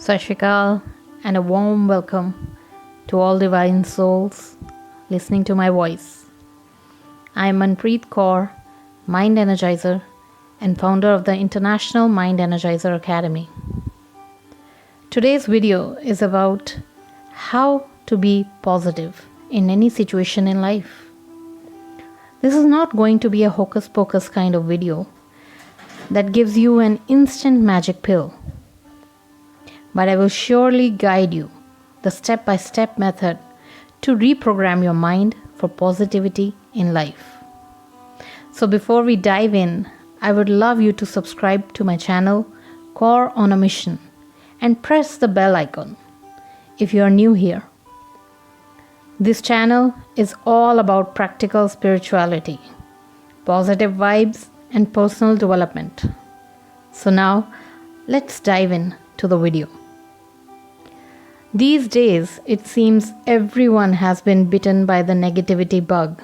Sat Shri Akal, and a warm welcome to all divine souls listening to my voice. I am Manpreet Kaur, Mind Energizer, and founder of the International Mind Energizer Academy. Today's video is about how to be positive in any situation in life. This is not going to be a hocus pocus kind of video that gives you an instant magic pill, but I will surely guide you the step-by-step method to reprogram your mind for positivity in life. So before we dive in, I would love you to subscribe to my channel Kaur on a Mission and press the bell icon if you are new here. This channel is all about practical spirituality, positive vibes, and personal development. So now let's dive in to the video. These days, it seems everyone has been bitten by the negativity bug,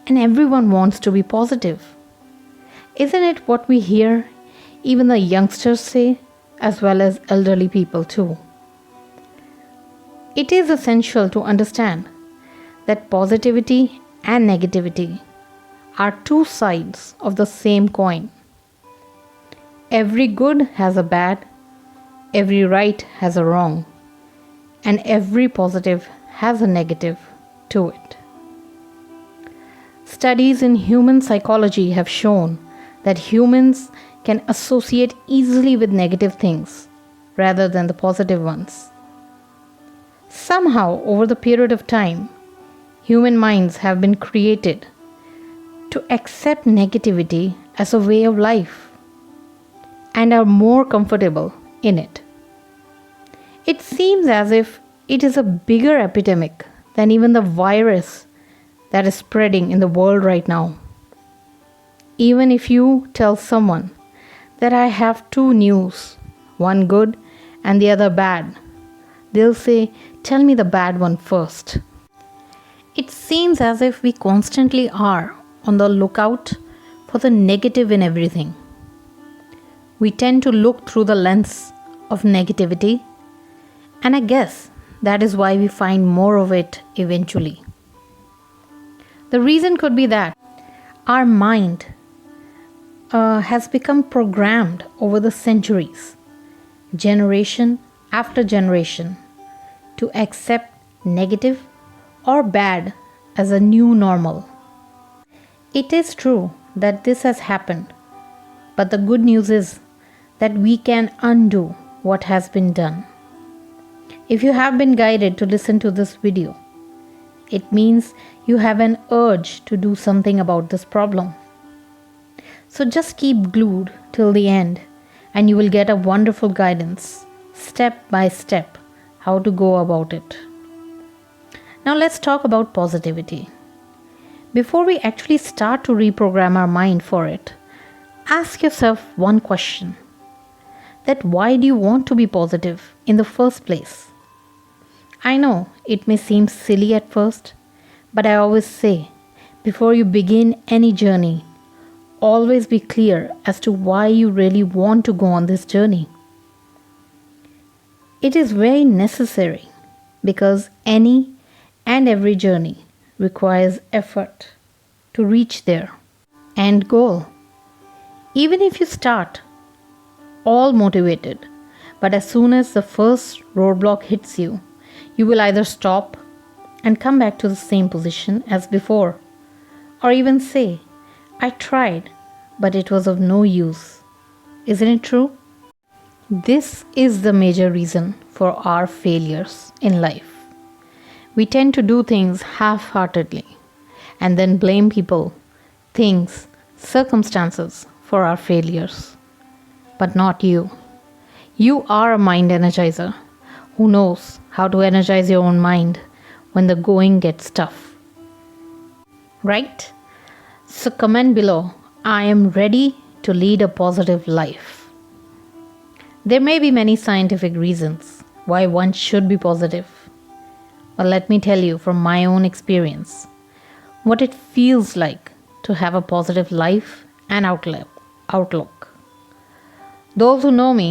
and everyone wants to be positive. Isn't it what we hear even the youngsters say, as well as elderly people too? It is essential to understand that positivity and negativity are two sides of the same coin. Every good has a bad, every right has a wrong, and every positive has a negative to it. Studies in human psychology have shown that humans can associate easily with negative things rather than the positive ones. Somehow, over the period of time, human minds have been created to accept negativity as a way of life and are more comfortable in it. It seems as if it is a bigger epidemic than even the virus that is spreading in the world right now. Even if you tell someone that I have two news, one good and the other bad, they'll say, "Tell me the bad one first." It seems as if we constantly are on the lookout for the negative in everything. We tend to look through the lens of negativity, and I guess that is why we find more of it eventually. The reason could be that our mind has become programmed over the centuries, generation after generation, to accept negative or bad as a new normal. It is true that this has happened, but the good news is that we can undo what has been done. If you have been guided to listen to this video, it means you have an urge to do something about this problem. So just keep glued till the end and you will get a wonderful guidance, step by step, how to go about it. Now let's talk about positivity. Before we actually start to reprogram our mind for it, ask yourself one question: that why do you want to be positive in the first place? I know it may seem silly at first, but I always say, before you begin any journey, always be clear as to why you really want to go on this journey. It is very necessary because any and every journey requires effort to reach their end goal. Even if you start all motivated, but as soon as the first roadblock hits you, you will either stop and come back to the same position as before, or even say, "I tried, but it was of no use." Isn't it true? This is the major reason for our failures in life. We tend to do things half-heartedly and then blame people, things, circumstances for our failures. But not you. You are a mind energizer who knows how to energize your own mind when the going gets tough. Right? So comment below, "I am ready to lead a positive life." There may be many scientific reasons why one should be positive. But let me tell you from my own experience what it feels like to have a positive life and outlook. Those who know me,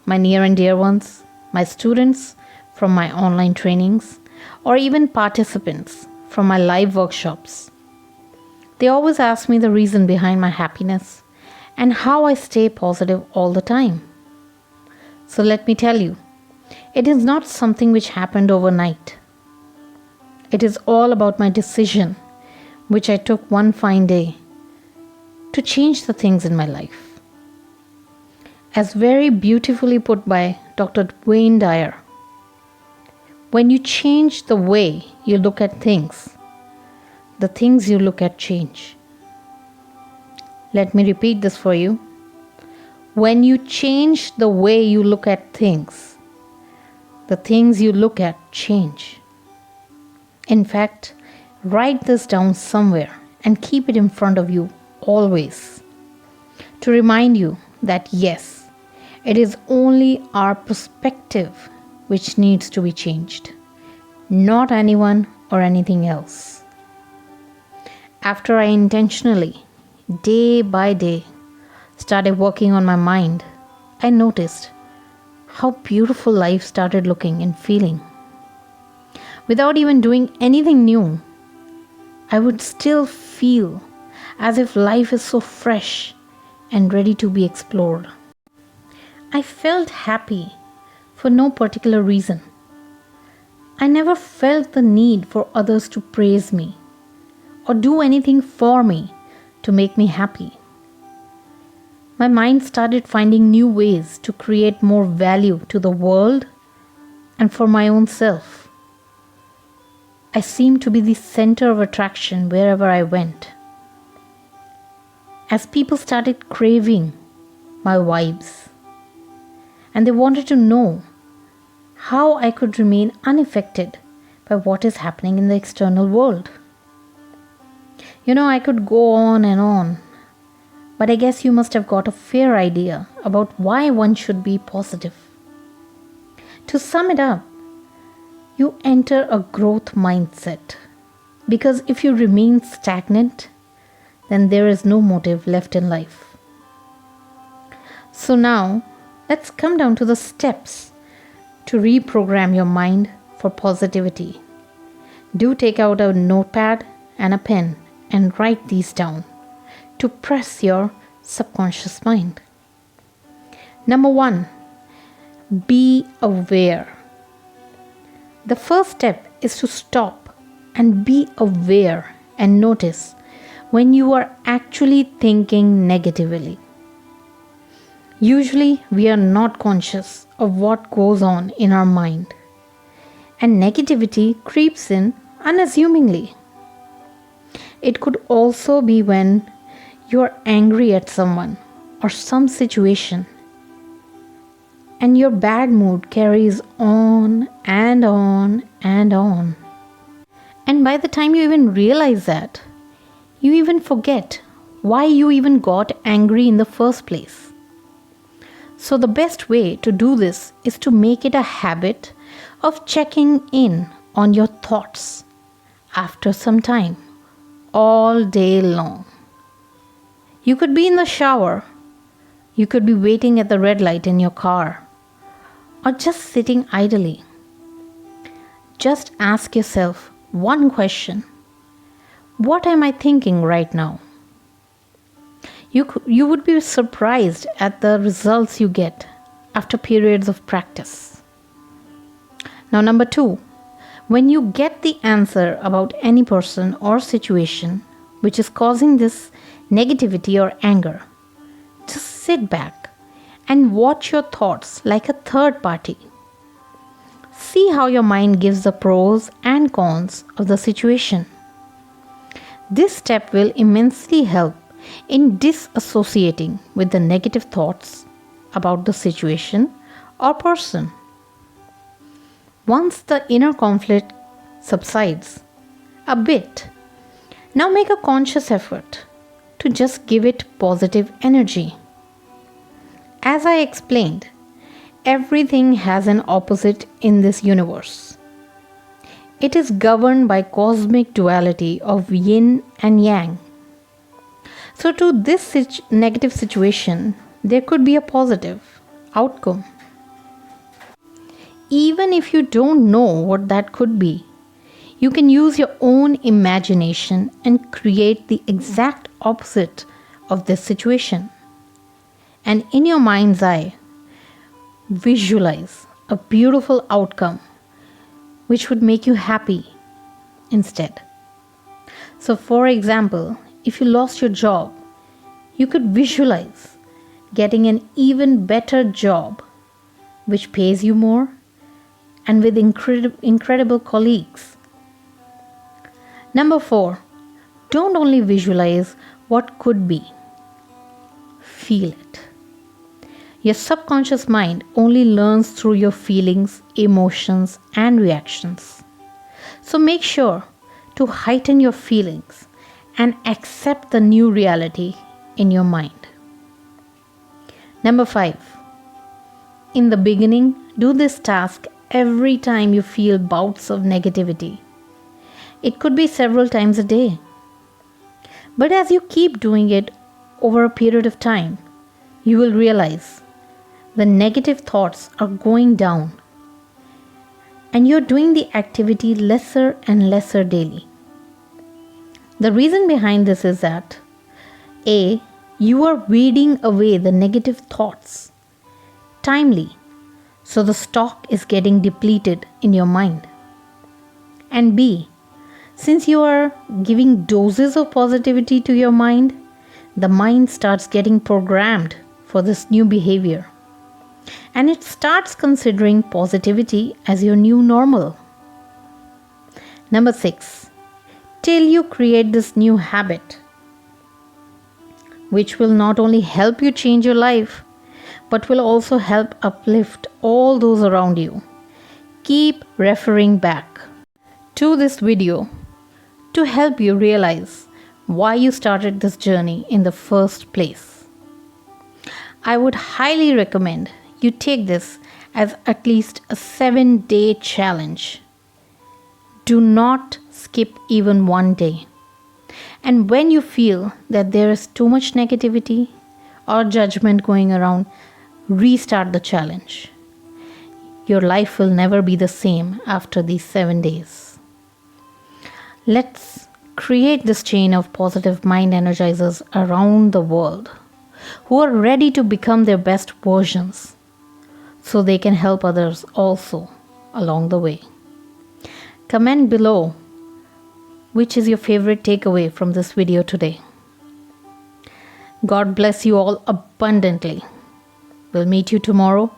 my near and dear ones, my students from my online trainings, or even participants from my live workshops. They always ask me the reason behind my happiness and how I stay positive all the time. So let me tell you, it is not something which happened overnight. It is all about my decision, which I took one fine day to change the things in my life. As very beautifully put by Dr. Wayne Dyer, when you change the way you look at things, the things you look at change. Let me repeat this for you. When you change the way you look at things, the things you look at change. In fact, write this down somewhere and keep it in front of you always to remind you that yes, it is only our perspective which needs to be changed, not anyone or anything else. After I intentionally, day by day, started working on my mind, I noticed how beautiful life started looking and feeling. Without even doing anything new, I would still feel as if life is so fresh and ready to be explored. I felt happy for no particular reason. I never felt the need for others to praise me or do anything for me to make me happy. My mind started finding new ways to create more value to the world and for my own self. I seemed to be the center of attraction wherever I went. As people started craving my vibes, and they wanted to know how I could remain unaffected by what is happening in the external world. I could go on and on, but I guess you must have got a fair idea about why one should be positive. To sum it up, you enter a growth mindset, because if you remain stagnant, then there is no motive left in life. So now, let's come down to the steps to reprogram your mind for positivity. Do take out a notepad and a pen and write these down to press your subconscious mind. Number 1, be aware. The first step is to stop and be aware and notice when you are actually thinking negatively. Usually, we are not conscious of what goes on in our mind, and negativity creeps in unassumingly. It could also be when you are angry at someone or some situation, and your bad mood carries on and on and on. And by the time you even realize that, you even forget why you even got angry in the first place. So the best way to do this is to make it a habit of checking in on your thoughts after some time, all day long. You could be in the shower, you could be waiting at the red light in your car, or just sitting idly. Just ask yourself one question: what am I thinking right now? You would be surprised at the results you get after periods of practice. Now, number 2, when you get the answer about any person or situation which is causing this negativity or anger, just sit back and watch your thoughts like a third party. See how your mind gives the pros and cons of the situation. This step will immensely help in disassociating with the negative thoughts about the situation or person. Once the inner conflict subsides a bit, now make a conscious effort to just give it positive energy. As I explained, everything has an opposite in this universe. It is governed by cosmic duality of yin and yang. So to this negative situation, there could be a positive outcome. even if you don't know what that could be, you can use your own imagination and create the exact opposite of this situation. And in your mind's eye, visualize a beautiful outcome which would make you happy instead. So, for example, if you lost your job, you could visualize getting an even better job which pays you more and with incredible colleagues. Number 4, don't only visualize what could be, feel it. Your subconscious mind only learns through your feelings, emotions, and reactions. So make sure to heighten your feelings and accept the new reality in your mind. Number 5, in the beginning, do this task every time you feel bouts of negativity. It could be several times a day. But as you keep doing it over a period of time, you will realize the negative thoughts are going down and you're doing the activity lesser and lesser daily. The reason behind this is that A, you are weeding away the negative thoughts timely, so the stock is getting depleted in your mind. And B, since you are giving doses of positivity to your mind, the mind starts getting programmed for this new behavior. And it starts considering positivity as your new normal. Number 6, till you create this new habit, which will not only help you change your life, but will also help uplift all those around you. Keep referring back to this video to help you realize why you started this journey in the first place. I would highly recommend you take this as at least a 7-day challenge. Do not skip even one day. And when you feel that there is too much negativity or judgment going around, restart the challenge. Your life will never be the same after these 7 days. Let's create this chain of positive mind energizers around the world who are ready to become their best versions so they can help others also along the way. Comment below which is your favorite takeaway from this video today. God bless you all abundantly. We'll meet you tomorrow